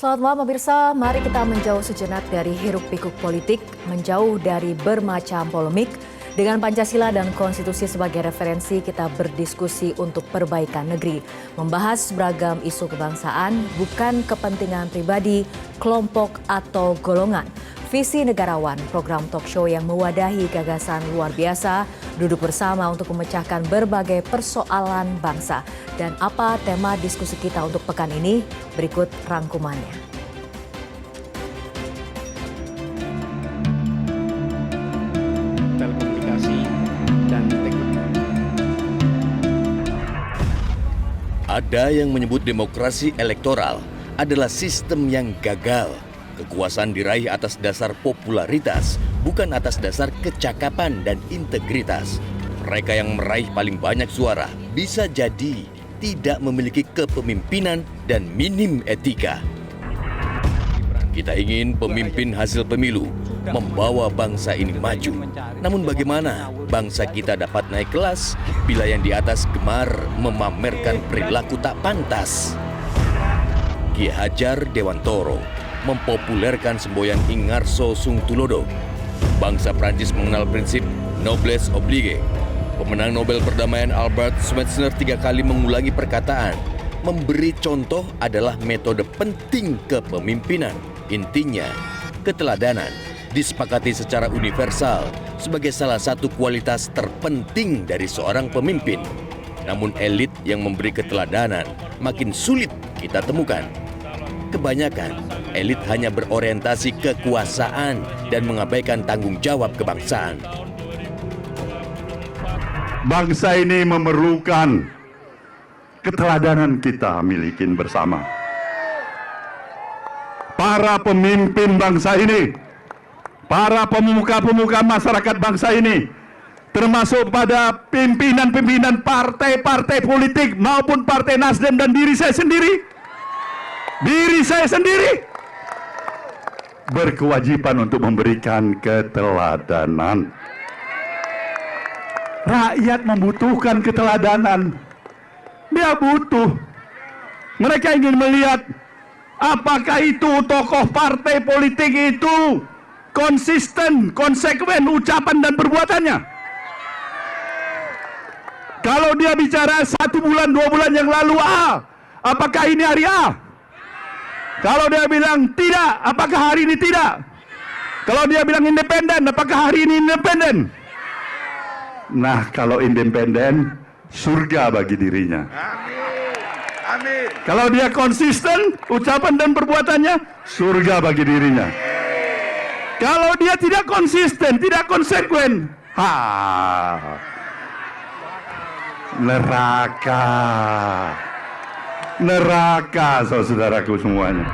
Selamat malam pemirsa, mari kita menjauh sejenak dari hiruk-pikuk politik, menjauh dari bermacam polemik. Dengan Pancasila dan Konstitusi sebagai referensi, kita berdiskusi untuk perbaikan negeri. Membahas beragam isu kebangsaan, bukan kepentingan pribadi, kelompok, atau golongan. Visi Negarawan, program talk show yang mewadahi gagasan luar biasa, duduk bersama untuk memecahkan berbagai persoalan bangsa. Dan apa tema diskusi kita untuk pekan ini? Berikut rangkumannya. Telekomunikasi dan teknologi. Ada yang menyebut demokrasi elektoral adalah sistem yang gagal. Kekuasaan diraih atas dasar popularitas, bukan atas dasar kecakapan dan integritas. Mereka yang meraih paling banyak suara bisa jadi tidak memiliki kepemimpinan dan minim etika. Kita ingin pemimpin hasil pemilu membawa bangsa ini maju. Namun bagaimana bangsa kita dapat naik kelas bila yang di atas gemar memamerkan perilaku tak pantas? Ki Hajar Dewantoro mempopulerkan semboyan Ingarso Sung Tulodo. Bangsa Prancis mengenal prinsip noblesse oblige. Pemenang Nobel Perdamaian Albert Schweitzer 3 kali mengulangi perkataan, memberi contoh adalah metode penting kepemimpinan. Intinya, keteladanan disepakati secara universal sebagai salah satu kualitas terpenting dari seorang pemimpin. Namun elit yang memberi keteladanan makin sulit kita temukan. Kebanyakan elit hanya berorientasi kekuasaan dan mengabaikan tanggung jawab kebangsaan. Bangsa ini memerlukan keteladanan kita milikin bersama. Para pemimpin bangsa ini, para pemuka-pemuka masyarakat bangsa ini, termasuk pada pimpinan-pimpinan partai-partai politik maupun partai Nasdem dan diri saya sendiri berkewajiban untuk memberikan keteladanan. Rakyat membutuhkan keteladanan. Dia butuh. Mereka ingin melihat apakah itu tokoh partai politik itu konsisten, konsekuen ucapan dan perbuatannya. Kalau dia bicara 1 bulan, 2 bulan yang lalu A, apakah ini hari A? Kalau dia bilang tidak, apakah hari ini tidak? Kalau dia bilang independen, apakah hari ini independen? Nah, kalau independen, surga bagi dirinya. Amin. Kalau dia konsisten, ucapan dan perbuatannya, surga bagi dirinya. Kalau dia tidak konsisten, tidak konsekuen, neraka. Neraka, saudaraku semuanya.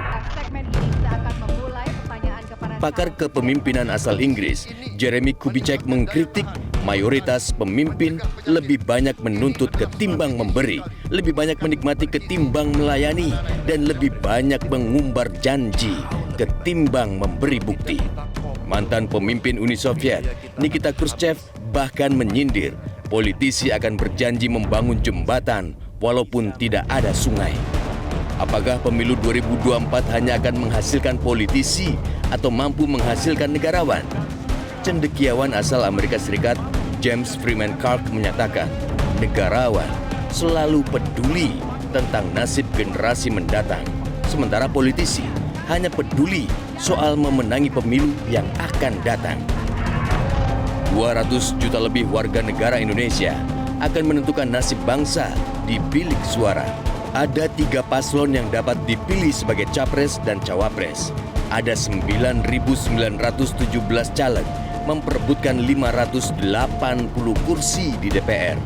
Pakar kepemimpinan asal Inggris, Jeremy Kubicek mengkritik mayoritas pemimpin lebih banyak menuntut ketimbang memberi, lebih banyak menikmati ketimbang melayani, dan lebih banyak mengumbar janji ketimbang memberi bukti. Mantan pemimpin Uni Soviet, Nikita Khrushchev, bahkan menyindir politisi akan berjanji membangun jembatan walaupun tidak ada sungai. Apakah pemilu 2024 hanya akan menghasilkan politisi atau mampu menghasilkan negarawan? Cendekiawan asal Amerika Serikat James Freeman Clark menyatakan, negarawan selalu peduli tentang nasib generasi mendatang, sementara politisi hanya peduli soal memenangi pemilu yang akan datang. 200 juta lebih warga negara Indonesia akan menentukan nasib bangsa di bilik suara. Ada 3 paslon yang dapat dipilih sebagai capres dan cawapres. Ada 9.917 caleg memperebutkan 580 kursi di DPR.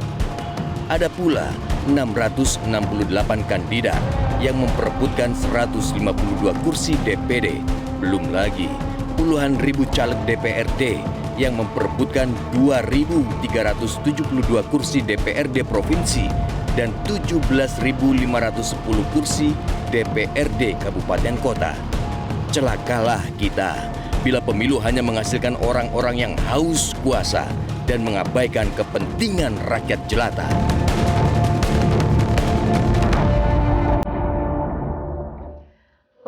Ada pula 668 kandidat yang memperebutkan 152 kursi DPD. Belum lagi puluhan ribu caleg DPRD yang memperebutkan 2.372 kursi DPRD provinsi dan 17.510 kursi DPRD kabupaten kota. Celakalah kita bila pemilu hanya menghasilkan orang-orang yang haus kuasa dan mengabaikan kepentingan rakyat jelata.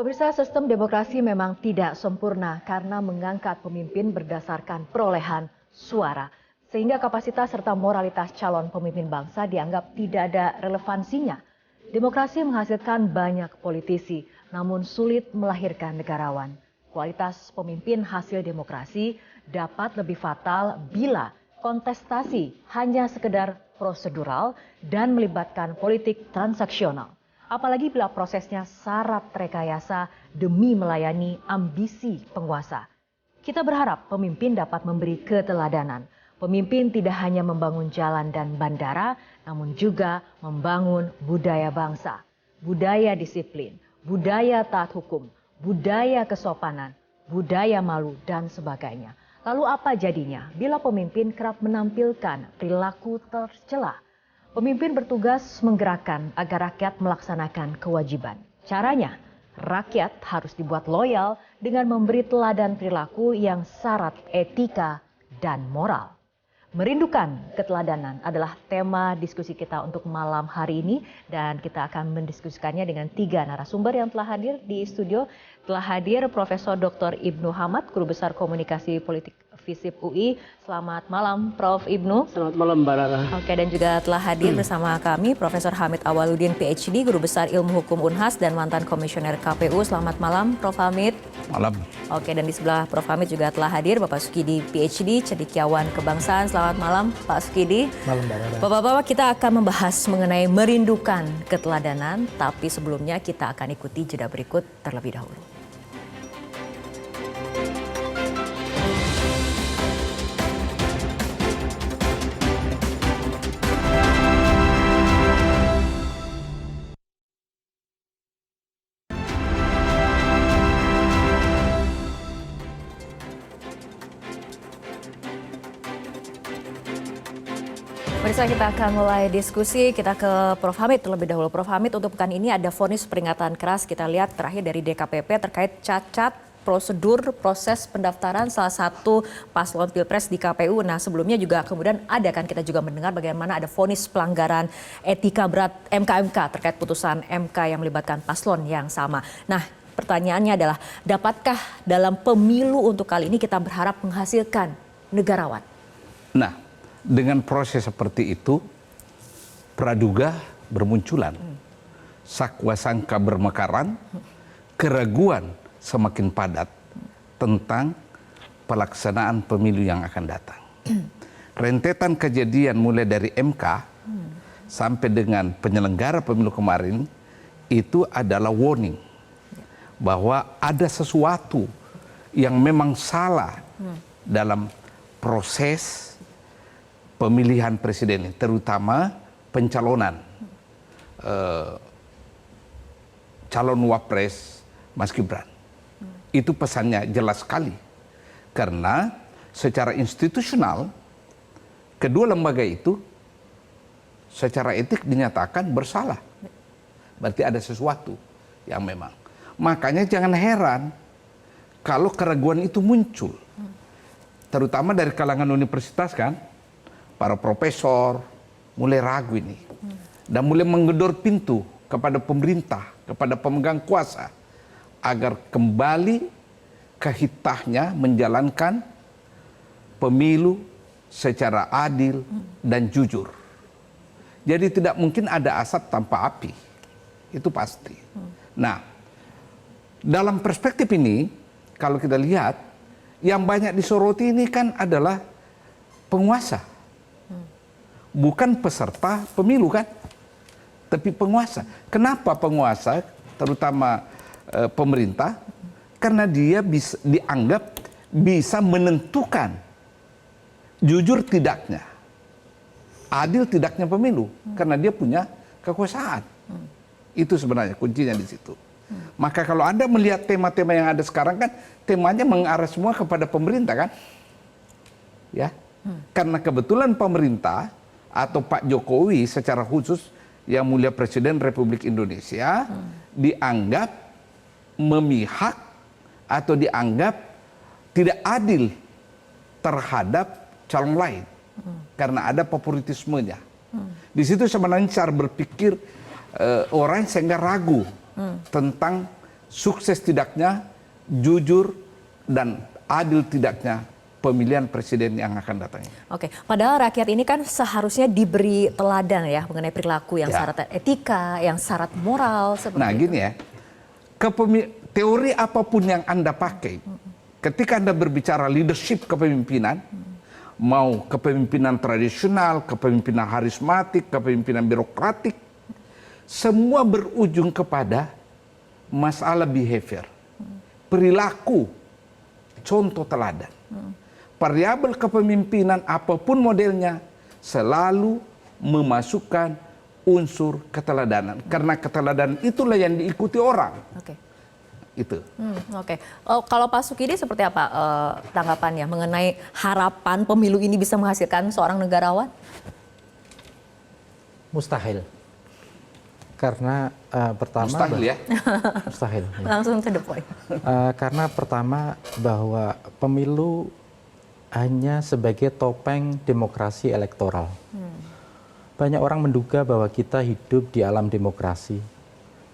Pemirsa, Pemirsa, sistem demokrasi memang tidak sempurna karena mengangkat pemimpin berdasarkan perolehan suara. Sehingga kapasitas serta moralitas calon pemimpin bangsa dianggap tidak ada relevansinya. Demokrasi menghasilkan banyak politisi, namun sulit melahirkan negarawan. Kualitas pemimpin hasil demokrasi dapat lebih fatal bila kontestasi hanya sekedar prosedural dan melibatkan politik transaksional. Apalagi bila prosesnya syarat rekayasa demi melayani ambisi penguasa. Kita berharap pemimpin dapat memberi keteladanan. Pemimpin tidak hanya membangun jalan dan bandara, namun juga membangun budaya bangsa. Budaya disiplin, budaya taat hukum, budaya kesopanan, budaya malu, dan sebagainya. Lalu apa jadinya bila pemimpin kerap menampilkan perilaku tercela? Pemimpin bertugas menggerakkan agar rakyat melaksanakan kewajiban. Caranya, rakyat harus dibuat loyal dengan memberi teladan perilaku yang syarat etika dan moral. Merindukan keteladanan adalah tema diskusi kita untuk malam hari ini dan kita akan mendiskusikannya dengan 3 narasumber yang telah hadir di studio. Telah hadir Profesor Dr. Ibnu Hamad, Guru Besar Komunikasi Politik FISIP UI. Selamat malam Prof. Ibnu. Selamat malam Mbak Rara. Oke, dan juga telah hadir bersama kami Profesor Hamid Awaludin PhD, Guru Besar Ilmu Hukum Unhas dan mantan Komisioner KPU. Selamat malam Prof. Hamid. Malam. Oke, dan di sebelah Prof. Hamid juga telah hadir Bapak Sukidi PhD, Cendekiawan Kebangsaan. Selamat malam Pak Sukidi. Malam Mbak Rara. Bapak-bapak, kita akan membahas mengenai merindukan keteladanan, tapi sebelumnya kita akan ikuti jeda berikut terlebih dahulu. Pemirsa, kita akan mulai diskusi. Kita ke Prof. Hamid terlebih dahulu. Prof. Hamid, untuk pekan ini ada vonis peringatan keras. Kita lihat terakhir dari DKPP terkait cacat prosedur proses pendaftaran salah satu paslon pilpres di KPU. Nah, sebelumnya juga kemudian ada kan kita juga mendengar bagaimana ada vonis pelanggaran etika berat MK terkait putusan MK yang melibatkan paslon yang sama. Nah, pertanyaannya adalah, dapatkah dalam pemilu untuk kali ini kita berharap menghasilkan negarawan? Nah, dengan proses seperti itu, praduga bermunculan, sakwa sangka bermekaran, keraguan semakin padat tentang pelaksanaan pemilu yang akan datang. Rentetan kejadian mulai dari MK sampai dengan penyelenggara pemilu kemarin itu adalah warning bahwa ada sesuatu yang memang salah dalam proses pemilihan presiden, terutama pencalonan calon wapres Mas Gibran. Itu pesannya jelas sekali, karena secara institusional kedua lembaga itu secara etik dinyatakan bersalah. Berarti ada sesuatu yang memang. Makanya jangan heran kalau keraguan itu muncul, terutama dari kalangan universitas kan. Para profesor mulai ragu ini dan mulai menggedor pintu kepada pemerintah, kepada pemegang kuasa agar kembali ke hitahnya menjalankan pemilu secara adil dan jujur. Jadi tidak mungkin ada asap tanpa api, itu pasti. Nah, dalam perspektif ini kalau kita lihat yang banyak disoroti ini kan adalah penguasa. Bukan peserta pemilu kan, tapi penguasa. Kenapa penguasa, terutama pemerintah? Karena dia dianggap bisa menentukan jujur tidaknya, adil tidaknya pemilu, karena dia punya kekuasaan. Itu sebenarnya kuncinya di situ. Maka kalau Anda melihat tema-tema yang ada sekarang kan, temanya mengarah semua kepada pemerintah kan, ya, karena kebetulan pemerintah atau Pak Jokowi secara khusus yang mulia Presiden Republik Indonesia dianggap memihak atau dianggap tidak adil terhadap calon lain karena ada favoritismenya. Di situ sebenarnya cara berpikir orang sehingga ragu tentang sukses tidaknya, jujur dan adil tidaknya pemilihan presiden yang akan datang. Oke, padahal rakyat ini kan seharusnya diberi teladan ya mengenai perilaku yang syarat etika, yang syarat moral seperti Nah itu. gini ya, teori apapun yang Anda pakai, ketika Anda berbicara leadership kepemimpinan, mau kepemimpinan tradisional, kepemimpinan harismatik, kepemimpinan birokratik, semua berujung kepada masalah behavior, perilaku, contoh teladan. Variabel kepemimpinan apapun modelnya selalu memasukkan unsur keteladanan, karena keteladanan itulah yang diikuti orang. Oke. Itu. Oke. Kalau Pak Sukidi seperti apa tanggapannya mengenai harapan pemilu ini bisa menghasilkan seorang negarawan? Mustahil. Karena pertama Mustahil ya. mustahil. Ya. Langsung to the point. Karena pertama bahwa pemilu hanya sebagai topeng demokrasi elektoral. Banyak orang menduga bahwa kita hidup di alam demokrasi.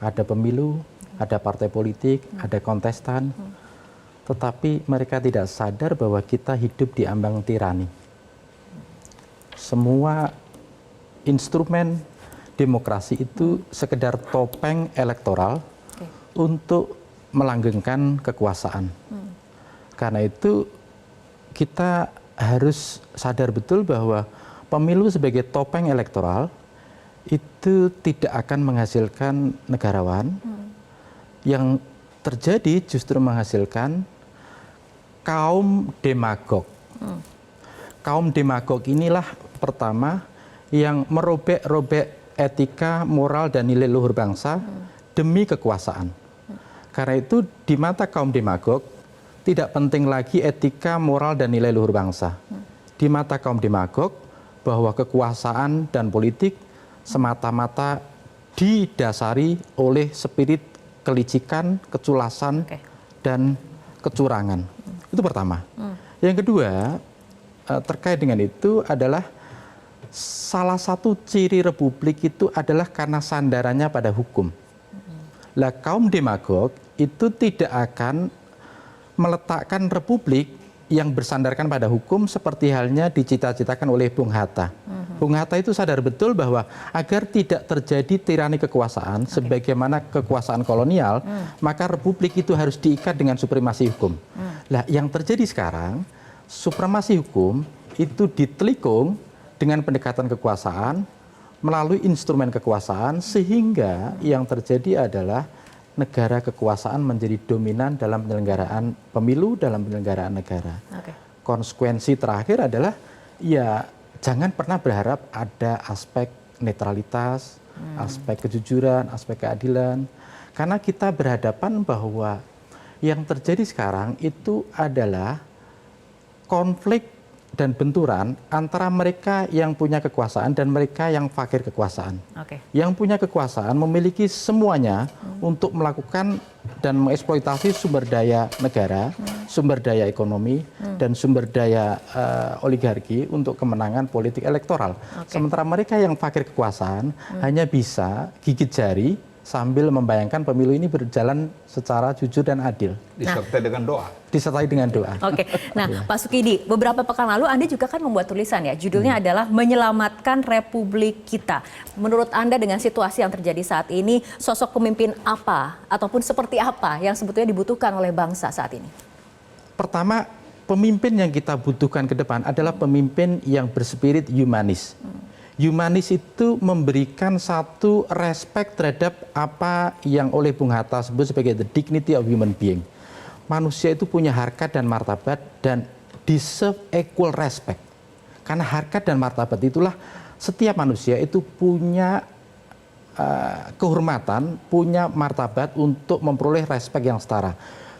Ada pemilu, ada partai politik, ada kontestan. Tetapi mereka tidak sadar bahwa kita hidup di ambang tirani. Semua instrumen demokrasi itu sekedar topeng elektoral untuk melanggengkan kekuasaan. Karena itu kita harus sadar betul bahwa pemilu sebagai topeng elektoral itu tidak akan menghasilkan negarawan. Yang terjadi justru menghasilkan kaum demagog. Kaum demagog inilah pertama yang merobek-robek etika, moral, dan nilai luhur bangsa demi kekuasaan. Karena itu di mata kaum demagog tidak penting lagi etika, moral, dan nilai luhur bangsa. Di mata kaum demagog bahwa kekuasaan dan politik semata-mata didasari oleh spirit kelicikan, keculasan, dan kecurangan. Itu pertama. Yang kedua, terkait dengan itu adalah salah satu ciri republik itu adalah karena sandarannya pada hukum. Lah kaum demagog itu tidak akan meletakkan republik yang bersandarkan pada hukum seperti halnya dicita-citakan oleh Bung Hatta. Bung Hatta itu sadar betul bahwa agar tidak terjadi tirani kekuasaan sebagaimana kekuasaan kolonial, maka republik itu harus diikat dengan supremasi hukum. Lah yang terjadi sekarang, supremasi hukum itu ditelikung dengan pendekatan kekuasaan melalui instrumen kekuasaan sehingga yang terjadi adalah negara kekuasaan menjadi dominan dalam penyelenggaraan pemilu, dalam penyelenggaraan negara. Konsekuensi terakhir adalah ya jangan pernah berharap ada aspek netralitas, aspek kejujuran, aspek keadilan. Karena kita berhadapan bahwa yang terjadi sekarang itu adalah konflik dan benturan antara mereka yang punya kekuasaan dan mereka yang fakir kekuasaan. Yang punya kekuasaan memiliki semuanya untuk melakukan dan mengeksploitasi sumber daya negara, sumber daya ekonomi, dan sumber daya oligarki untuk kemenangan politik elektoral. Sementara mereka yang fakir kekuasaan hanya bisa gigit jari sambil membayangkan pemilu ini berjalan secara jujur dan adil. Disertai dengan doa. Disertai dengan doa. Nah Pak Sukidi, beberapa pekan lalu Anda juga kan membuat tulisan ya, judulnya adalah Menyelamatkan Republik Kita. Menurut Anda dengan situasi yang terjadi saat ini, sosok pemimpin apa ataupun seperti apa yang sebetulnya dibutuhkan oleh bangsa saat ini? Pertama, pemimpin yang kita butuhkan ke depan adalah pemimpin yang berspirit humanis. Humanis itu memberikan satu respect terhadap apa yang oleh Bung Hatta sebut sebagai the dignity of human being. Manusia itu punya harkat dan martabat dan deserve equal respect. Karena harkat dan martabat itulah setiap manusia itu punya kehormatan, punya martabat untuk memperoleh respect yang setara.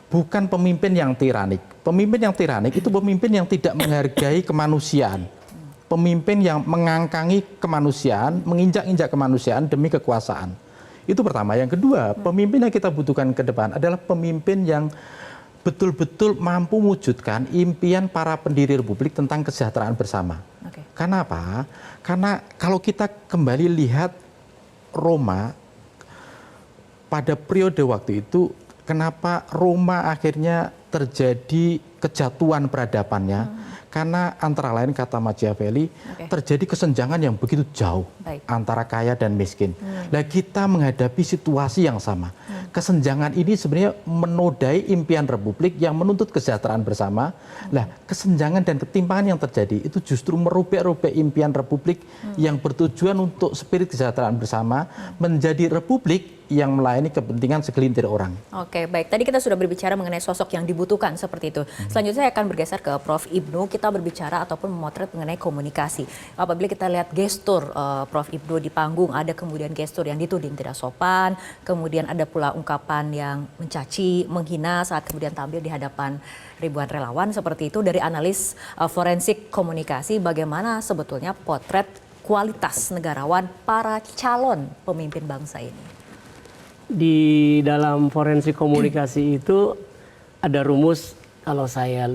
Bukan pemimpin yang tiranik. Pemimpin yang tiranik itu pemimpin yang tidak menghargai kemanusiaan. Pemimpin yang mengangkangi kemanusiaan, menginjak-injak kemanusiaan demi kekuasaan. Itu pertama. Yang kedua, pemimpin yang kita butuhkan ke depan adalah pemimpin yang betul-betul mampu mewujudkan impian para pendiri republik tentang kesejahteraan bersama. Karena apa? Karena kalau kita kembali lihat Roma pada periode waktu itu, kenapa Roma akhirnya terjadi kejatuhan peradabannya? Karena antara lain kata Machiavelli, terjadi kesenjangan yang begitu jauh antara kaya dan miskin. Nah, kita menghadapi situasi yang sama. Kesenjangan ini sebenarnya menodai impian republik yang menuntut kesejahteraan bersama. Nah, kesenjangan dan ketimpangan yang terjadi itu justru merubek-rubek impian republik yang bertujuan untuk spirit kesejahteraan bersama menjadi republik yang melayani kepentingan segelintir orang. Oke, baik. Tadi kita sudah berbicara mengenai sosok yang dibutuhkan seperti itu. Selanjutnya saya akan bergeser ke Prof. Ibnu. Kita berbicara ataupun memotret mengenai komunikasi. Apabila kita lihat gestur Prof. Ibnu di panggung, ada kemudian gestur yang dituding tidak sopan, kemudian ada pula ungkapan yang mencaci, menghina saat kemudian tampil di hadapan ribuan relawan seperti itu. Dari analis forensik komunikasi, bagaimana sebetulnya potret kualitas negarawan para calon pemimpin bangsa ini? Di dalam forensik komunikasi itu ada rumus, kalau saya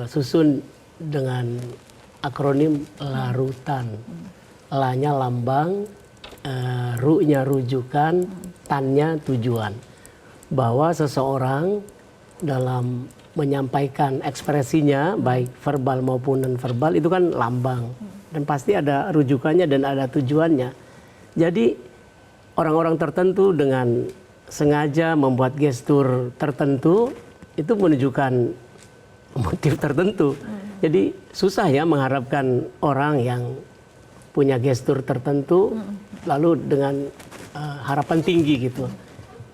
susun dengan akronim larutan. Lanya lambang, ru-nya rujukan, tan-nya tujuan. Bahwa seseorang dalam menyampaikan ekspresinya, baik verbal maupun non-verbal, itu kan lambang. Dan pasti ada rujukannya dan ada tujuannya. Jadi orang-orang tertentu dengan sengaja membuat gestur tertentu itu menunjukkan motif tertentu. Jadi susah ya mengharapkan orang yang punya gestur tertentu lalu dengan harapan tinggi gitu.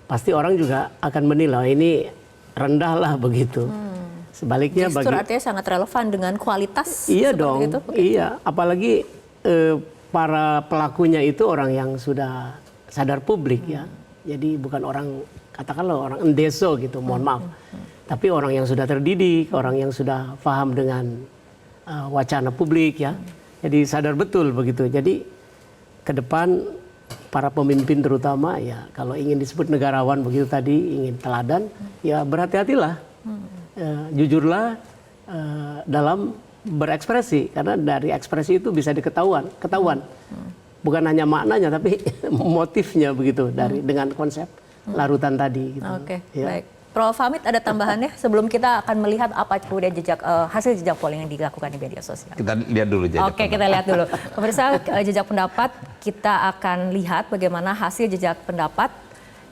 Pasti orang juga akan menilai ini rendah lah begitu. Sebaliknya gestur artinya sangat relevan dengan kualitas. Iya dong, itu? Iya. Apalagi para pelakunya itu orang yang sudah sadar publik ya. Jadi bukan orang, katakanlah orang endeso gitu, mohon maaf. Tapi orang yang sudah terdidik, orang yang sudah paham dengan wacana publik ya. Jadi sadar betul begitu. Jadi ke depan para pemimpin terutama ya, kalau ingin disebut negarawan begitu tadi, ingin teladan, ya berhati-hatilah. Jujurlah dalam berekspresi, karena dari ekspresi itu bisa ketahuan. Bukan hanya maknanya tapi motifnya begitu dengan konsep larutan tadi gitu. Oke, baik. Prof. Hamid ada tambahannya sebelum kita akan melihat apa kemudian hasil jejak polling yang dilakukan di media sosial. Kita lihat dulu jejak. Oke, kita lihat dulu. Pemirsa, jejak pendapat kita akan lihat bagaimana hasil jejak pendapat.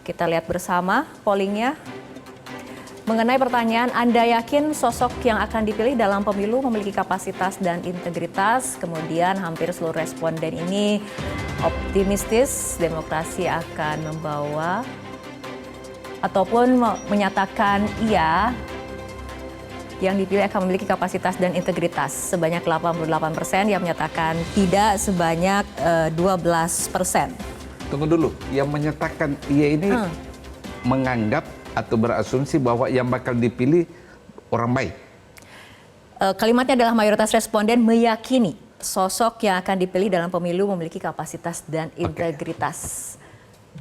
Kita lihat bersama pollingnya. Mengenai pertanyaan, Anda yakin sosok yang akan dipilih dalam pemilu memiliki kapasitas dan integritas? Kemudian hampir seluruh responden ini optimistis demokrasi akan membawa ataupun menyatakan iya, yang dipilih akan memiliki kapasitas dan integritas. Sebanyak 88% yang menyatakan tidak sebanyak 12%. Tunggu dulu, yang menyatakan iya ini menganggap atau berasumsi bahwa yang bakal dipilih orang baik. Kalimatnya adalah mayoritas responden meyakini sosok yang akan dipilih dalam pemilu memiliki kapasitas dan integritas.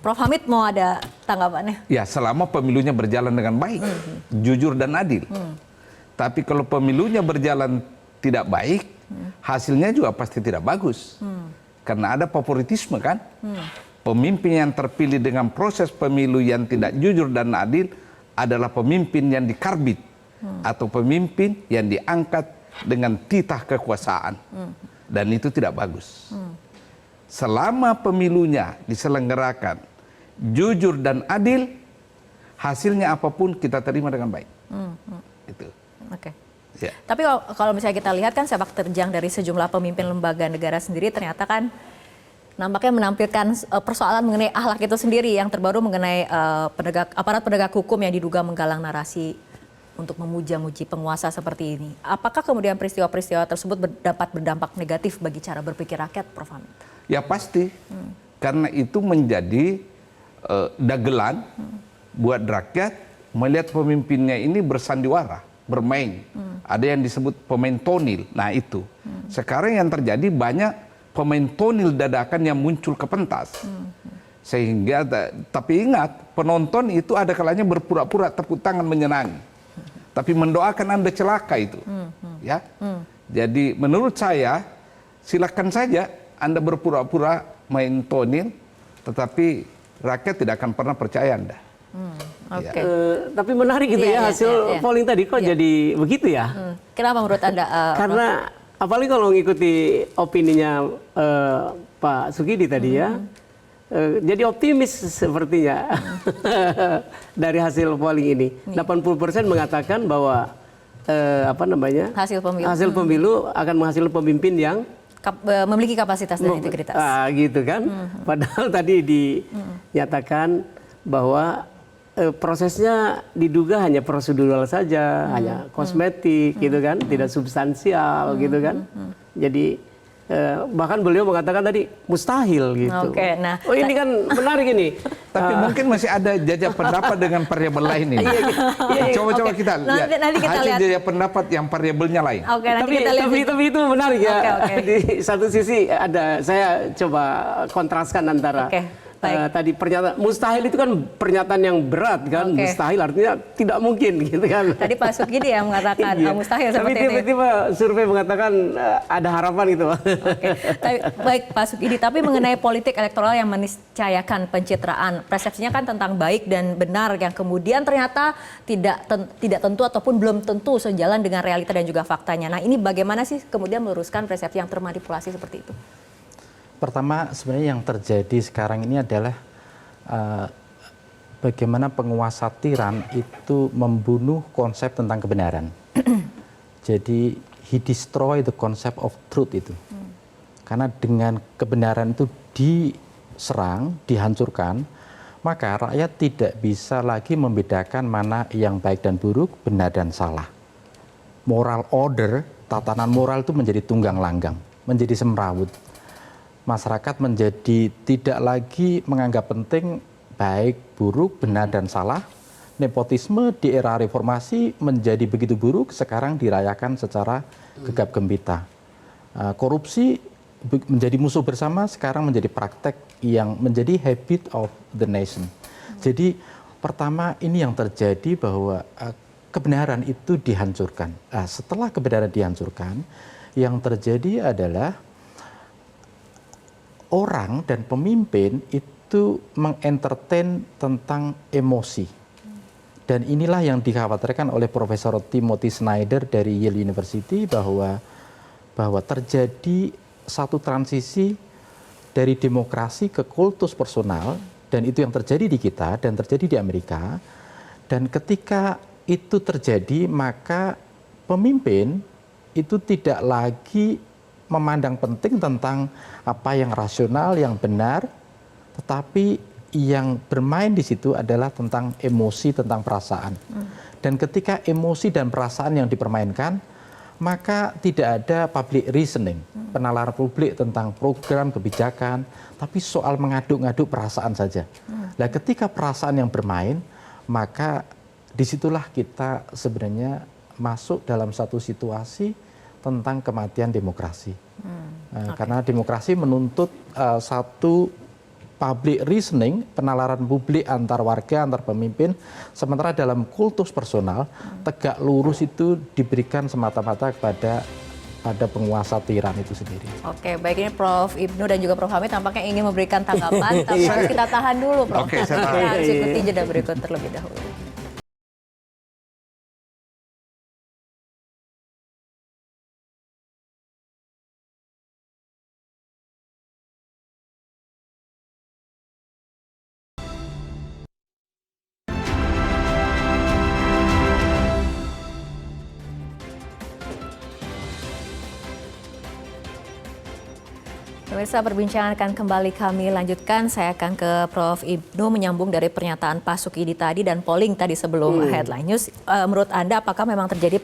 Prof. Hamid mau ada tanggapannya? Ya, selama pemilunya berjalan dengan baik, jujur dan adil. Tapi kalau pemilunya berjalan tidak baik, hasilnya juga pasti tidak bagus. Karena ada favoritisme kan? Pemimpin yang terpilih dengan proses pemilu yang tidak jujur dan adil adalah pemimpin yang dikarbit atau pemimpin yang diangkat dengan titah kekuasaan. Dan itu tidak bagus. Selama pemilunya diselenggarakan jujur dan adil, hasilnya apapun kita terima dengan baik. Itu. Oke. Ya. Tapi kalau misalnya kita lihat kan sepak terjang dari sejumlah pemimpin lembaga negara sendiri ternyata kan nampaknya menampilkan persoalan mengenai akhlak itu sendiri, yang terbaru mengenai aparat penegak hukum yang diduga menggalang narasi untuk memuja-muji penguasa seperti ini. Apakah kemudian peristiwa-peristiwa tersebut dapat berdampak negatif bagi cara berpikir rakyat, Prof. Hamid? Ya pasti, karena itu menjadi dagelan buat rakyat melihat pemimpinnya ini bersandiwara, bermain. Ada yang disebut pemain tonil, nah itu. Sekarang yang terjadi banyak pemain tonil dadakan yang muncul ke pentas. Sehingga, tapi ingat, penonton itu ada kalanya berpura-pura tepuk tangan menyenangi. Tapi mendoakan Anda celaka itu. Ya. Jadi menurut saya, silakan saja Anda berpura-pura main tonil, tetapi rakyat tidak akan pernah percaya Anda. Oke. Tapi menarik gitu Iya, ya hasil iya. polling tadi kok jadi begitu ya? Kenapa menurut Anda? Karena apalagi kalau mengikuti opininya Pak Sukidi tadi ya, jadi optimis sepertinya dari hasil polling ini. 80% mengatakan bahwa hasil pemilu akan menghasilkan pemimpin yang Memiliki kapasitas dan integritas. Gitu kan. Padahal tadi dinyatakan bahwa prosesnya diduga hanya prosedural saja, hanya kosmetik gitu kan, tidak substansial gitu kan. Jadi bahkan beliau mengatakan tadi mustahil gitu. Oke, nah, oh ini kan menarik ini. Tapi mungkin masih ada jajak pendapat dengan variabel lain ini. Coba-coba kita lihat Nanti kita hasil lihat. jajak pendapat yang variabelnya lain. Oke, nanti kita lihat. Tapi itu menarik ya. Oke. Di satu sisi saya coba kontraskan antara Baik. tadi pernyataan mustahil itu kan pernyataan yang berat kan. Mustahil artinya tidak mungkin gitu kan. Tadi Pak Sukidi yang mengatakan mustahil Tapi seperti itu. tiba-tiba survei mengatakan ada harapan gitu. Baik Pak Sukidi, tapi mengenai politik elektoral yang meniscayakan pencitraan, persepsinya kan tentang baik dan benar yang kemudian ternyata tidak tentu ataupun belum tentu sejalan dengan realita dan juga faktanya. Nah ini bagaimana sih kemudian meluruskan persepsi yang termanipulasi seperti itu? Pertama, sebenarnya yang terjadi sekarang ini adalah bagaimana penguasa tiran itu membunuh konsep tentang kebenaran. Jadi, he destroy the concept of truth itu. Karena dengan kebenaran itu diserang, dihancurkan, maka rakyat tidak bisa lagi membedakan mana yang baik dan buruk, benar dan salah. Moral order, tatanan moral itu menjadi tunggang langgang, menjadi semrawut. Masyarakat menjadi tidak lagi menganggap penting baik, buruk, benar, dan salah. Nepotisme di era reformasi menjadi begitu buruk, sekarang dirayakan secara gegap gempita. Korupsi menjadi musuh bersama, sekarang menjadi praktek yang menjadi habit of the nation. Jadi pertama ini yang terjadi bahwa kebenaran itu dihancurkan. Setelah kebenaran dihancurkan, yang terjadi adalah orang dan pemimpin itu mengentertain tentang emosi. Dan inilah yang dikhawatirkan oleh Profesor Timothy Snyder dari Yale University bahwa terjadi satu transisi dari demokrasi ke kultus personal, dan itu yang terjadi di kita dan terjadi di Amerika. Dan ketika itu terjadi, maka pemimpin itu tidak lagi memandang penting tentang apa yang rasional, yang benar, tetapi yang bermain di situ adalah tentang emosi, tentang perasaan. Dan ketika emosi dan perasaan yang dipermainkan, maka tidak ada public reasoning, penalaran publik tentang program, kebijakan, tapi soal mengaduk-ngaduk perasaan saja. Nah, ketika perasaan yang bermain, maka disitulah kita sebenarnya masuk dalam satu situasi tentang kematian demokrasi. Karena demokrasi menuntut satu public reasoning, penalaran publik antar warga, antar pemimpin, sementara dalam kultus personal, tegak lurus itu diberikan semata-mata kepada penguasa tiran itu sendiri. Oke, baik, ini Prof. Ibnu dan juga Prof. Hamid tampaknya ingin memberikan tanggapan, tapi harus kita tahan dulu, Prof. Oke, saya Kita tahan. harus ikuti jeda berikut terlebih dahulu. Pemirsa, perbincangan akan kembali kami lanjutkan. Saya akan ke Prof. Ibnu menyambung dari pernyataan Pak Sukidi tadi dan polling tadi sebelum Headline News. Menurut Anda apakah memang terjadi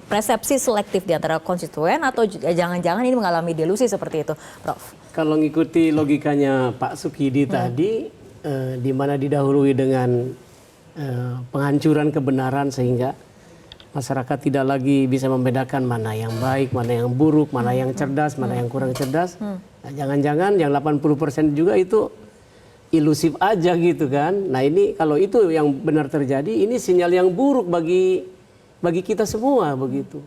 persepsi selektif di antara konstituen atau jangan-jangan ini mengalami delusi seperti itu, Prof? Kalau ngikuti logikanya Pak Sukidi tadi, di mana didahului dengan penghancuran kebenaran sehingga masyarakat tidak lagi bisa membedakan mana yang baik, mana yang buruk, mana yang cerdas, mana yang kurang cerdas. Nah, jangan-jangan yang 80% juga itu ilusif aja gitu kan. Nah ini kalau itu yang benar terjadi, ini sinyal yang buruk bagi kita semua begitu.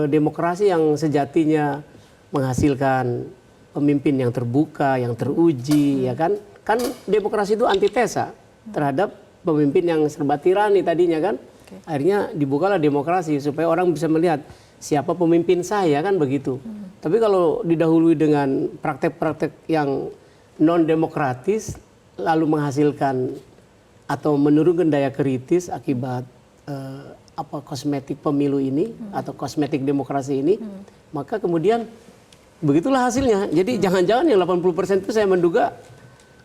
Demokrasi yang sejatinya menghasilkan pemimpin yang terbuka, yang teruji, ya kan? Kan demokrasi itu antitesa terhadap pemimpin yang serba tirani tadinya kan. Akhirnya dibukalah demokrasi supaya orang bisa melihat siapa pemimpin saya kan begitu. Tapi kalau didahului dengan praktek-praktek yang non demokratis lalu menghasilkan atau menurunkan daya kritis akibat kosmetik pemilu ini atau kosmetik demokrasi ini, maka kemudian begitulah hasilnya. Jadi jangan-jangan yang 80% itu saya menduga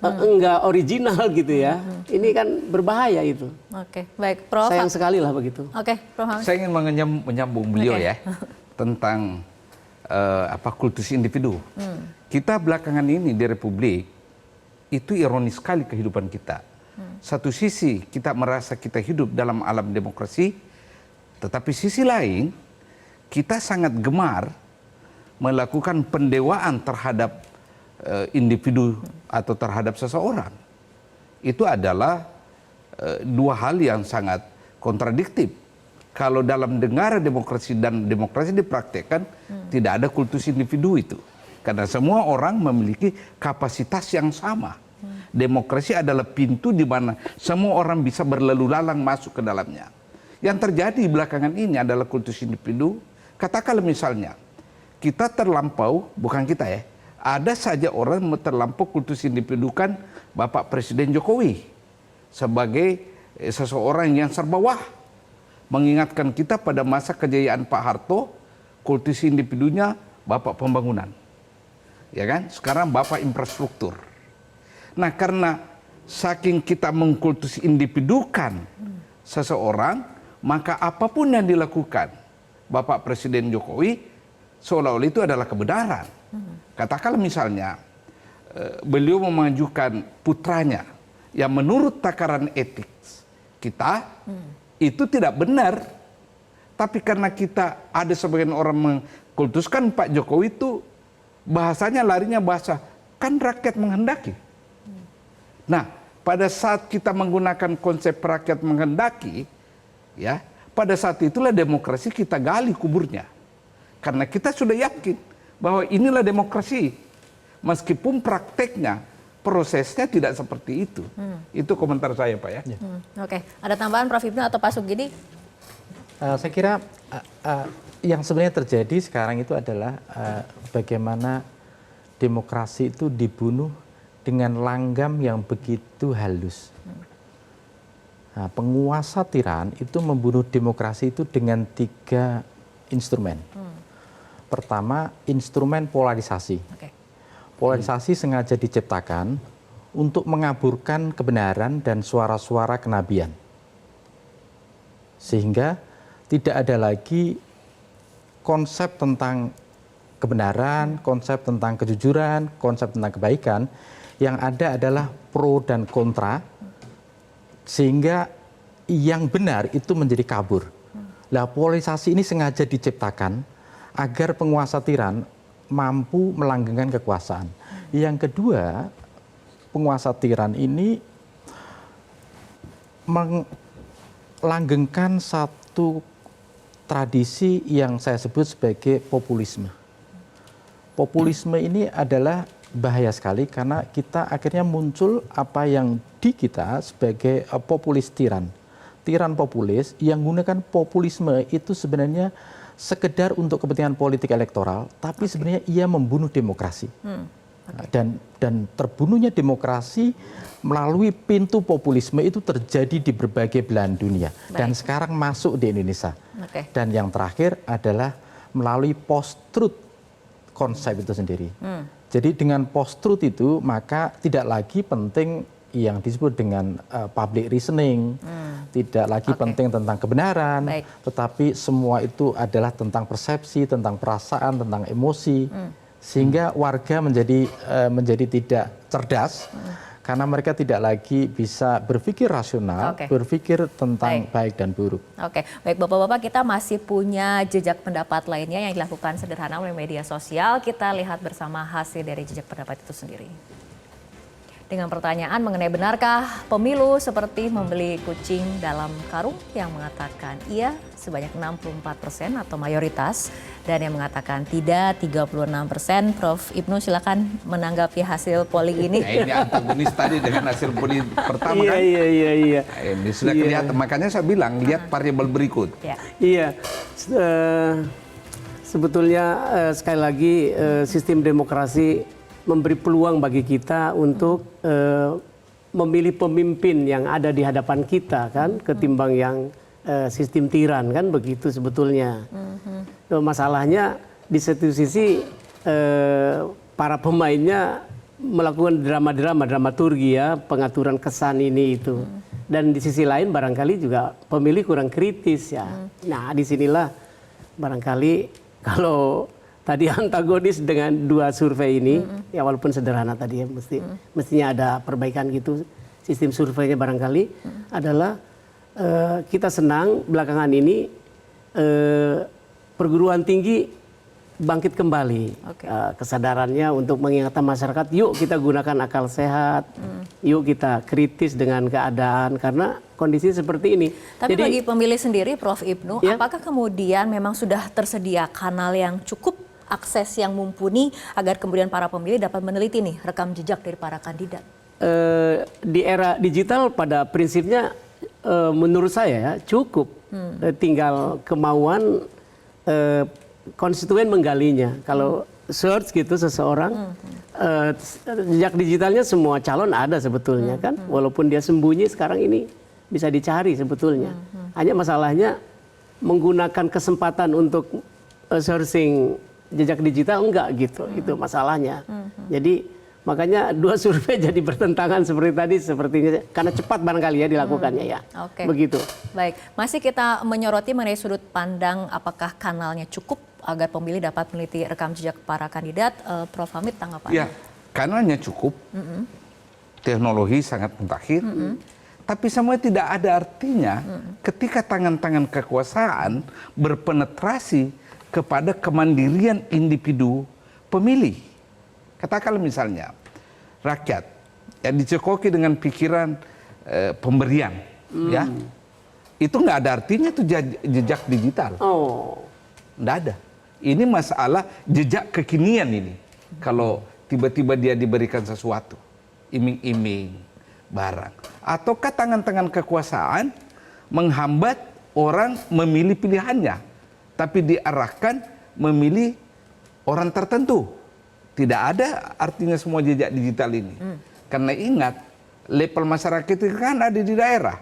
enggak original gitu ya. Ini kan berbahaya itu. Oke, baik, Prof. Sayang sekali lah begitu. Oke, Prof. Hamid. Saya ingin menyambung beliau Oke. ya tentang kultus individu. Kita belakangan ini di Republik itu ironis sekali kehidupan kita. Satu sisi kita merasa kita hidup dalam alam demokrasi, tetapi sisi lain kita sangat gemar melakukan pendewaan terhadap individu atau terhadap seseorang. Itu adalah dua hal yang sangat kontradiktif. Kalau dalam negara demokrasi dan demokrasi dipraktekkan, tidak ada kultus individu itu. Karena semua orang memiliki kapasitas yang sama. Demokrasi adalah pintu di mana semua orang bisa berlalu lalang masuk ke dalamnya. Yang terjadi belakangan ini adalah kultus individu. Katakanlah misalnya, kita terlampau, bukan kita ya, ada saja orang terlampau kultus individukan Bapak Presiden Jokowi sebagai seseorang yang serba wah. Mengingatkan kita pada masa kejayaan Pak Harto, kultus individunya Bapak Pembangunan. Ya kan? Sekarang Bapak Infrastruktur. Nah, karena saking kita mengkultus individukan seseorang, maka apapun yang dilakukan Bapak Presiden Jokowi seolah-olah itu adalah kebenaran. Katakanlah misalnya beliau memajukan putranya yang menurut takaran etik kita itu tidak benar. Tapi karena kita ada sebagian orang mengkultuskan Pak Jokowi itu bahasanya larinya bahasa kan rakyat menghendaki. Nah, pada saat kita menggunakan konsep rakyat menghendaki, ya, pada saat itulah demokrasi kita gali kuburnya. Karena kita sudah yakin bahwa inilah demokrasi. Meskipun prakteknya, prosesnya tidak seperti itu. Itu komentar saya, Pak ya. Oke, ada tambahan Prof. Ibnu atau Pak Sugidi? Saya kira yang sebenarnya terjadi sekarang itu adalah bagaimana demokrasi itu dibunuh dengan langgam yang begitu halus. Nah, penguasa tiran itu membunuh demokrasi itu dengan 3 instrumen. Pertama, instrumen polarisasi. Polarisasi sengaja diciptakan untuk mengaburkan kebenaran dan suara-suara kenabian. Sehingga tidak ada lagi konsep tentang kebenaran, konsep tentang kejujuran, konsep tentang kebaikan. Yang ada adalah pro dan kontra, sehingga yang benar itu menjadi kabur. Nah, polarisasi ini sengaja diciptakan agar penguasa tiran mampu melanggengkan kekuasaan. Yang kedua, penguasa tiran ini melanggengkan satu tradisi yang saya sebut sebagai populisme. Populisme ini adalah bahaya sekali karena kita akhirnya muncul apa yang di kita sebagai populis tiran. Tiran populis yang menggunakan populisme itu sebenarnya sekedar untuk kepentingan politik elektoral, tapi sebenarnya ia membunuh demokrasi. Dan terbunuhnya demokrasi melalui pintu populisme itu terjadi di berbagai belahan dunia. Dan sekarang masuk di Indonesia. Dan yang terakhir adalah melalui post-truth konsep itu sendiri. Jadi dengan post-truth itu maka tidak lagi penting yang disebut dengan public reasoning, tidak lagi penting tentang kebenaran, tetapi semua itu adalah tentang persepsi, tentang perasaan, tentang emosi, sehingga warga menjadi tidak cerdas karena mereka tidak lagi bisa berpikir rasional, berpikir tentang baik dan buruk. Oke, baik Bapak-Bapak, kita masih punya jejak pendapat lainnya yang dilakukan sederhana oleh media sosial. Kita lihat bersama hasil dari jejak pendapat itu sendiri. dengan pertanyaan mengenai benarkah pemilu seperti membeli kucing dalam karung, yang mengatakan iya sebanyak 64% atau mayoritas, dan yang mengatakan tidak 36%. Prof. Ibnu silakan menanggapi hasil polling ini. Nah, ini antagonis tadi dengan hasil polling pertama kan. Iya. Ini sudah kelihatan, makanya saya bilang lihat variabel berikut. Iya. Sebetulnya sekali lagi sistem demokrasi memberi peluang bagi kita untuk memilih pemimpin yang ada di hadapan kita kan, ketimbang yang sistem tiran kan, begitu sebetulnya. Masalahnya di satu sisi para pemainnya melakukan dramaturgi ya, pengaturan kesan ini itu. Dan di sisi lain barangkali juga pemilih kurang kritis ya. Nah, disinilah barangkali kalau tadi antagonis dengan dua survei ini, ya walaupun sederhana tadi ya, mestinya ada perbaikan gitu sistem surveinya barangkali, adalah kita senang belakangan ini perguruan tinggi bangkit kembali kesadarannya untuk mengingatkan masyarakat, yuk kita gunakan akal sehat, yuk kita kritis dengan keadaan karena kondisi seperti ini. Tapi jadi, bagi pemilih sendiri, Prof. Ibnu, apakah kemudian memang sudah tersedia kanal yang cukup, akses yang mumpuni agar kemudian para pemilih dapat meneliti nih rekam jejak dari para kandidat? Di era digital pada prinsipnya menurut saya ya cukup, tinggal kemauan konstituen menggalinya. Kalau search gitu seseorang, jejak digitalnya semua calon ada sebetulnya kan, walaupun dia sembunyi sekarang ini bisa dicari sebetulnya. Hanya masalahnya menggunakan kesempatan untuk searching jejak digital enggak gitu, itu masalahnya. Jadi makanya dua survei jadi bertentangan seperti tadi, sepertinya karena cepat barangkali ya dilakukannya ya. Begitu. Baik, masih kita menyoroti mengenai sudut pandang apakah kanalnya cukup agar pemilih dapat meneliti rekam jejak para kandidat. Prof. Hamid, tanggapannya? Ya, kanalnya cukup, teknologi sangat mutakhir, tapi semua tidak ada artinya ketika tangan-tangan kekuasaan berpenetrasi kepada kemandirian individu pemilih. Katakanlah misalnya rakyat yang dicekoki dengan pikiran pemberian, ya itu nggak ada artinya itu jejak digital. Nggak ada. Ini masalah jejak kekinian ini. Kalau tiba-tiba dia diberikan sesuatu, iming-iming barang, ataukah tangan-tangan kekuasaan menghambat orang memilih pilihannya, tapi diarahkan memilih orang tertentu. Tidak ada artinya semua jejak digital ini. Karena ingat, level masyarakat itu kan ada di daerah.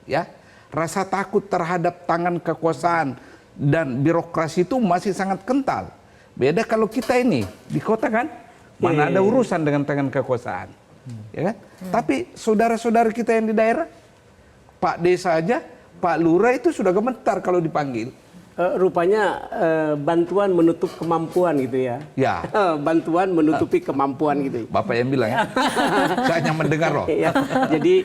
Ya, rasa takut terhadap tangan kekuasaan dan birokrasi itu masih sangat kental. Beda kalau kita ini di kota kan, mana ada urusan dengan tangan kekuasaan. Ya kan? Tapi saudara-saudara kita yang di daerah, Pak Desa aja, Pak Lurah itu sudah gemetar kalau dipanggil. Rupanya bantuan menutup kemampuan gitu ya. Ya. Bantuan menutupi kemampuan gitu. Bapak yang bilang ya. Saya hanya mendengar loh. Ya, jadi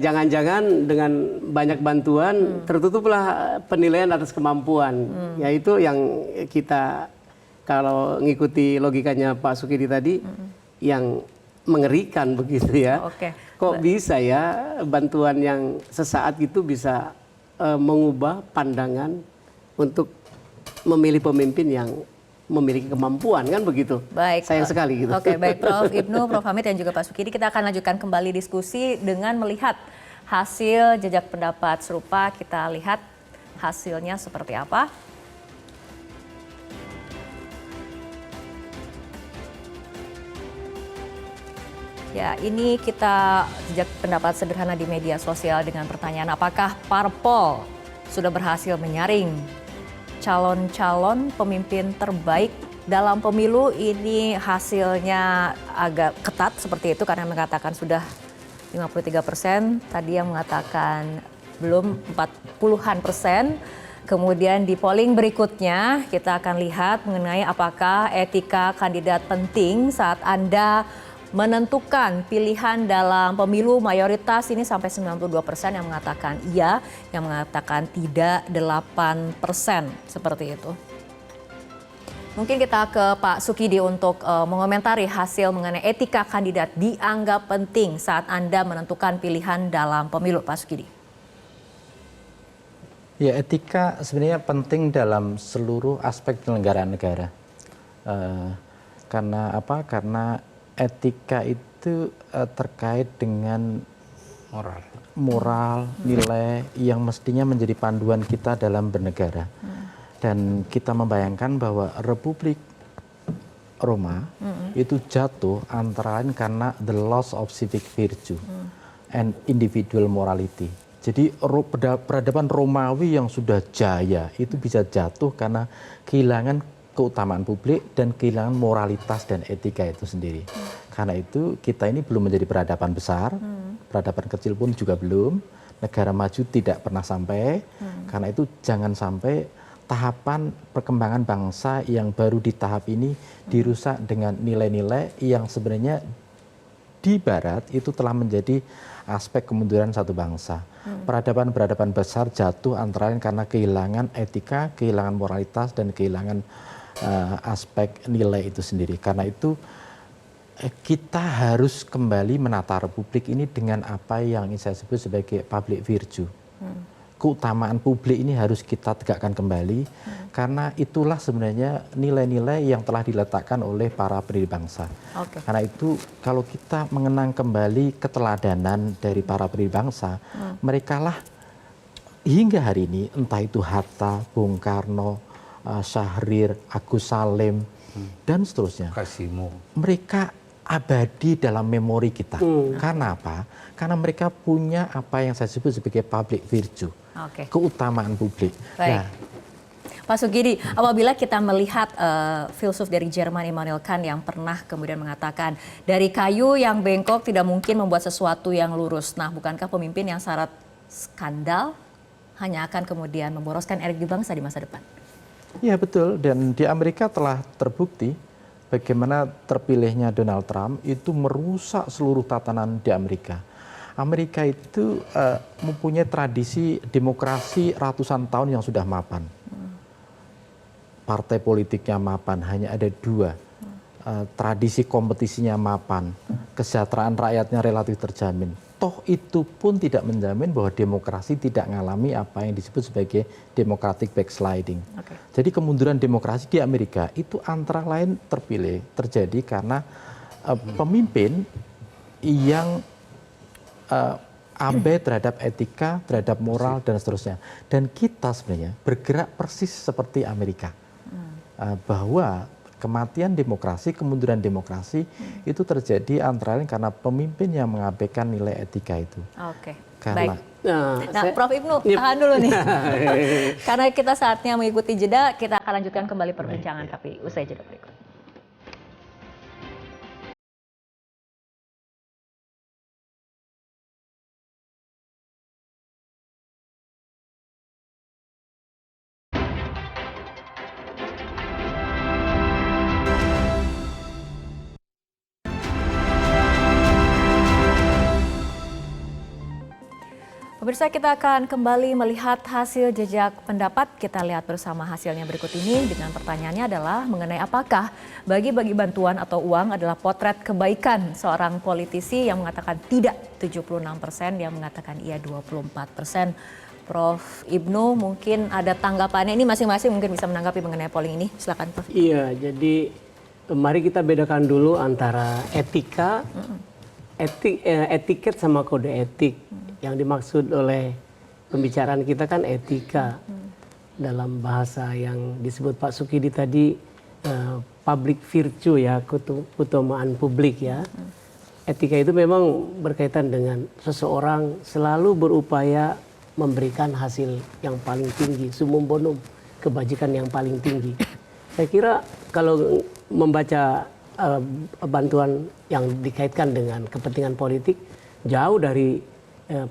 jangan-jangan dengan banyak bantuan tertutuplah penilaian atas kemampuan. Ya itu yang kita kalau ngikuti logikanya Pak Sukidi tadi yang mengerikan begitu ya. Kok bisa ya bantuan yang sesaat itu bisa mengubah pandangan untuk memilih pemimpin yang memiliki kemampuan kan begitu. Baik. Sayang sekali gitu. Oke, baik Prof. Ibnu, Prof. Hamid dan juga Pak Sukidi, kita akan lanjutkan kembali diskusi dengan melihat hasil jejak pendapat serupa. Kita lihat hasilnya seperti apa. Ya, ini kita jejak pendapat sederhana di media sosial dengan pertanyaan apakah parpol sudah berhasil menyaring calon-calon pemimpin terbaik dalam pemilu. Ini hasilnya agak ketat seperti itu karena mengatakan sudah 53%, tadi yang mengatakan belum 40-an%. Kemudian di polling berikutnya kita akan lihat mengenai apakah etika kandidat penting saat Anda menentukan pilihan dalam pemilu. Mayoritas ini sampai 92% yang mengatakan iya, yang mengatakan tidak 8%, seperti itu. Mungkin kita ke Pak Sukidi untuk mengomentari hasil mengenai etika kandidat dianggap penting saat Anda menentukan pilihan dalam pemilu, Pak Sukidi. Ya, etika sebenarnya penting dalam seluruh aspek penyelenggaraan negara. Karena apa? Karena etika itu terkait dengan moral, nilai yang mestinya menjadi panduan kita dalam bernegara. Dan kita membayangkan bahwa Republik Roma itu jatuh antara lain karena the loss of civic virtue and individual morality. Jadi peradaban Romawi yang sudah jaya itu bisa jatuh karena kehilangan keutamaan publik dan kehilangan moralitas dan etika itu sendiri. Karena itu kita ini belum menjadi peradaban besar, peradaban kecil pun juga belum, negara maju tidak pernah sampai. Karena itu jangan sampai tahapan perkembangan bangsa yang baru di tahap ini dirusak dengan nilai-nilai yang sebenarnya di Barat itu telah menjadi aspek kemunduran satu bangsa. Peradaban-peradaban besar jatuh antara lain karena kehilangan etika, kehilangan moralitas, dan kehilangan aspek nilai itu sendiri. Karena itu kita harus kembali menata republik ini dengan apa yang saya sebut sebagai public virtue. Keutamaan publik ini harus kita tegakkan kembali, karena itulah sebenarnya nilai-nilai yang telah diletakkan oleh para pendiri bangsa. Karena itu kalau kita mengenang kembali keteladanan dari para pendiri bangsa, merekalah hingga hari ini, entah itu Hatta, Bung Karno, Syahrir, Agus Salim, dan seterusnya, mereka abadi dalam memori kita. Karena apa? Karena mereka punya apa yang saya sebut sebagai public virtue. Keutamaan publik. Baik. Nah, Pak Sukidi, apabila kita melihat filsuf dari Jerman Immanuel Kant yang pernah kemudian mengatakan dari kayu yang bengkok tidak mungkin membuat sesuatu yang lurus. Nah, bukankah pemimpin yang syarat skandal hanya akan kemudian memboroskan energi bangsa di masa depan? Ya betul, dan di Amerika telah terbukti bagaimana terpilihnya Donald Trump itu merusak seluruh tatanan di Amerika. Amerika itu mempunyai tradisi demokrasi ratusan tahun yang sudah mapan. Partai politiknya mapan, hanya ada dua. Tradisi kompetisinya mapan, kesejahteraan rakyatnya relatif terjamin. Toh itu pun tidak menjamin bahwa demokrasi tidak mengalami apa yang disebut sebagai democratic backsliding. Jadi kemunduran demokrasi di Amerika itu antara lain terjadi karena pemimpin yang abai terhadap etika, terhadap moral, dan seterusnya. Dan kita sebenarnya bergerak persis seperti Amerika. Bahwa kematian demokrasi, kemunduran demokrasi itu terjadi antara lain karena pemimpin yang mengabaikan nilai etika itu. Baik. Nah, Prof. Ibnu, tahan dulu nih. Karena kita saatnya mengikuti jeda, kita akan lanjutkan kembali perbincangan tapi usai jeda berikut. Pemirsa, kita akan kembali melihat hasil jejak pendapat. Kita lihat bersama hasilnya berikut ini. Dengan pertanyaannya adalah mengenai apakah bagi-bagi bantuan atau uang adalah potret kebaikan seorang politisi yang mengatakan tidak 76%, yang mengatakan iya 24%. Prof. Ibnu mungkin ada tanggapannya, ini masing-masing mungkin bisa menanggapi mengenai polling ini. Silakan Prof. Iya, jadi mari kita bedakan dulu antara etika, etiket sama kode etik. Yang dimaksud oleh pembicaraan kita kan etika. Dalam bahasa yang disebut Pak Sukidi tadi, public virtue ya, keutamaan publik ya. Etika itu memang berkaitan dengan seseorang selalu berupaya memberikan hasil yang paling tinggi, summum bonum, kebajikan yang paling tinggi. Saya kira kalau membaca bantuan yang dikaitkan dengan kepentingan politik, jauh dari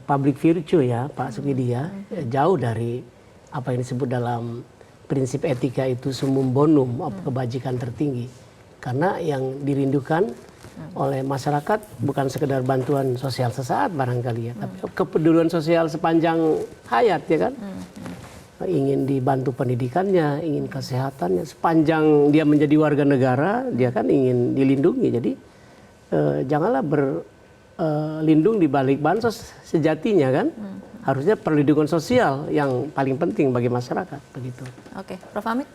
public virtue ya Pak Sukidi ya, jauh dari apa yang disebut dalam prinsip etika itu summum bonum, kebajikan tertinggi. Karena yang dirindukan oleh masyarakat bukan sekedar bantuan sosial sesaat barangkali ya, tapi kepedulian sosial sepanjang hayat ya kan. ingin dibantu pendidikannya, ingin kesehatannya. Sepanjang dia menjadi warga negara, dia kan ingin dilindungi. Jadi janganlah berlindung di balik bansos sejatinya kan. Harusnya perlindungan sosial yang paling penting bagi masyarakat begitu. Oke, Prof. Hamid.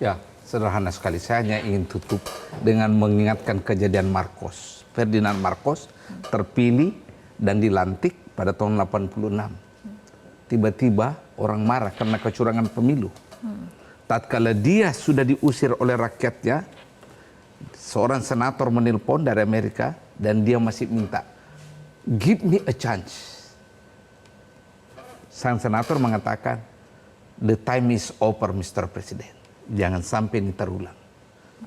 Ya, sederhana sekali. Saya hanya ingin tutup dengan mengingatkan kejadian Marcos. Ferdinand Marcos terpilih dan dilantik pada tahun 86. Tiba-tiba orang marah karena kecurangan pemilu. Tatkala dia sudah diusir oleh rakyatnya, seorang senator menelpon dari Amerika dan dia masih minta, "Give me a chance." Sang senator mengatakan, "The time is over, Mr. President. Jangan sampai ini terulang.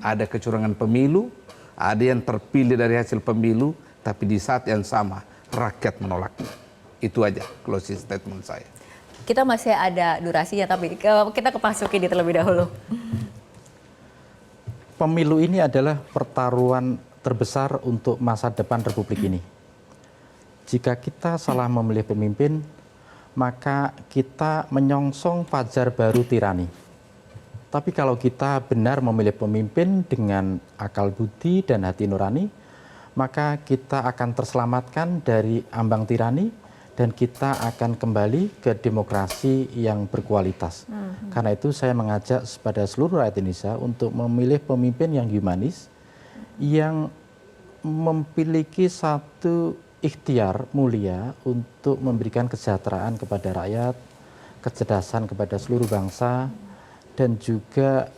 Ada kecurangan pemilu, ada yang terpilih dari hasil pemilu, tapi di saat yang sama rakyat menolaknya." Itu aja closing statement saya. Kita masih ada durasinya, tapi kita ke Pak Sukidi terlebih dahulu. Pemilu ini adalah pertaruhan terbesar untuk masa depan Republik ini. Jika kita salah memilih pemimpin, maka kita menyongsong fajar baru tirani. Tapi kalau kita benar memilih pemimpin dengan akal budi dan hati nurani, maka kita akan terselamatkan dari ambang tirani dan kita akan kembali ke demokrasi yang berkualitas. Karena itu saya mengajak kepada seluruh rakyat Indonesia untuk memilih pemimpin yang humanis, yang memiliki satu ikhtiar mulia untuk memberikan kesejahteraan kepada rakyat, kecerdasan kepada seluruh bangsa, dan juga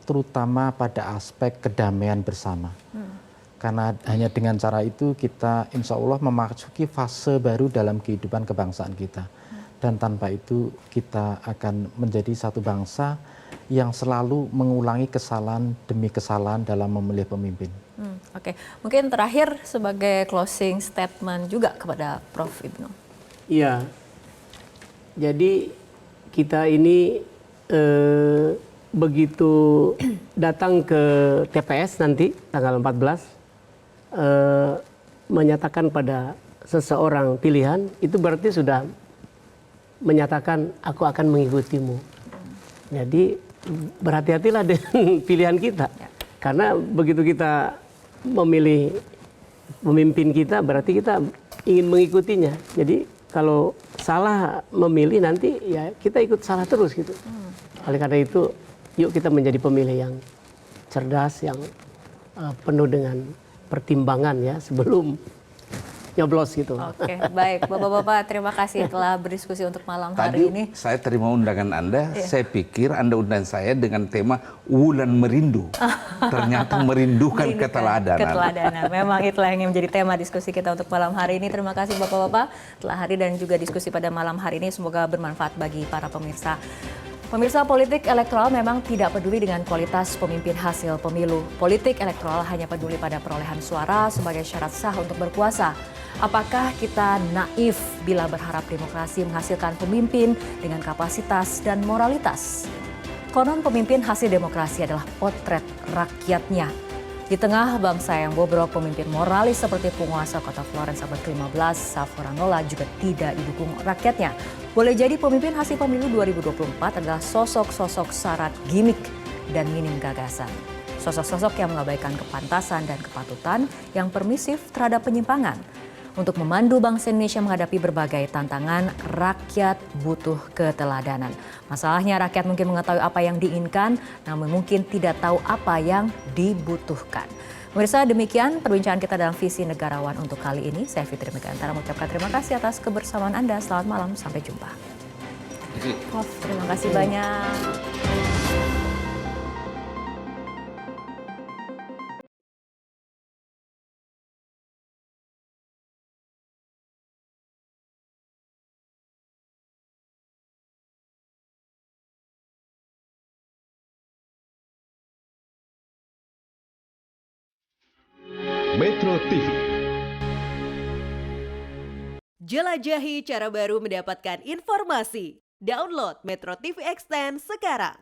terutama pada aspek kedamaian bersama. Karena hanya dengan cara itu kita insya Allah memasuki fase baru dalam kehidupan kebangsaan kita. Dan tanpa itu kita akan menjadi satu bangsa yang selalu mengulangi kesalahan demi kesalahan dalam memilih pemimpin. Oke, mungkin terakhir sebagai closing statement juga kepada Prof. Ibnu. Iya, jadi kita ini begitu datang ke TPS nanti tanggal 14, menyatakan pada seseorang pilihan, itu berarti sudah menyatakan aku akan mengikutimu. Jadi berhati-hatilah dengan pilihan kita. Karena begitu kita memilih pemimpin kita, berarti kita ingin mengikutinya. Jadi kalau salah memilih nanti ya kita ikut salah terus gitu. Oleh karena itu, yuk kita menjadi pemilih yang cerdas, yang penuh dengan pertimbangan ya sebelum nyoblos gitu. Oke, baik. Bapak-bapak, terima kasih telah berdiskusi untuk malam hari ini. Tadi saya terima undangan Anda, saya pikir Anda undang saya dengan tema Wulan Merindu. Ternyata merindukan keteladanan. Keteladanan. Memang itulah yang menjadi tema diskusi kita untuk malam hari ini. Terima kasih Bapak-bapak telah hadir dan juga diskusi pada malam hari ini. Semoga bermanfaat bagi para pemirsa. Pemirsa, politik elektoral memang tidak peduli dengan kualitas pemimpin hasil pemilu. Politik elektoral hanya peduli pada perolehan suara sebagai syarat sah untuk berkuasa. Apakah kita naif bila berharap demokrasi menghasilkan pemimpin dengan kapasitas dan moralitas? Konon pemimpin hasil demokrasi adalah potret rakyatnya. Di tengah bangsa yang bobrok, pemimpin moralis seperti penguasa kota Florence abad ke-15, Savonarola juga tidak didukung rakyatnya. Boleh jadi pemimpin hasil pemilu 2024 adalah sosok-sosok syarat gimmick dan minim gagasan. Sosok-sosok yang mengabaikan kepantasan dan kepatutan, yang permisif terhadap penyimpangan. Untuk memandu bangsa Indonesia menghadapi berbagai tantangan, rakyat butuh keteladanan. Masalahnya rakyat mungkin mengetahui apa yang diinginkan, namun mungkin tidak tahu apa yang dibutuhkan. Pemirsa, demikian perbincangan kita dalam Visi Negarawan untuk kali ini. Saya Fitri Megantara mengucapkan terima kasih atas kebersamaan Anda. Selamat malam, sampai jumpa. Prof, terima kasih banyak. Metro TV. Jelajahi cara baru mendapatkan informasi. Download Metro TV Extend sekarang.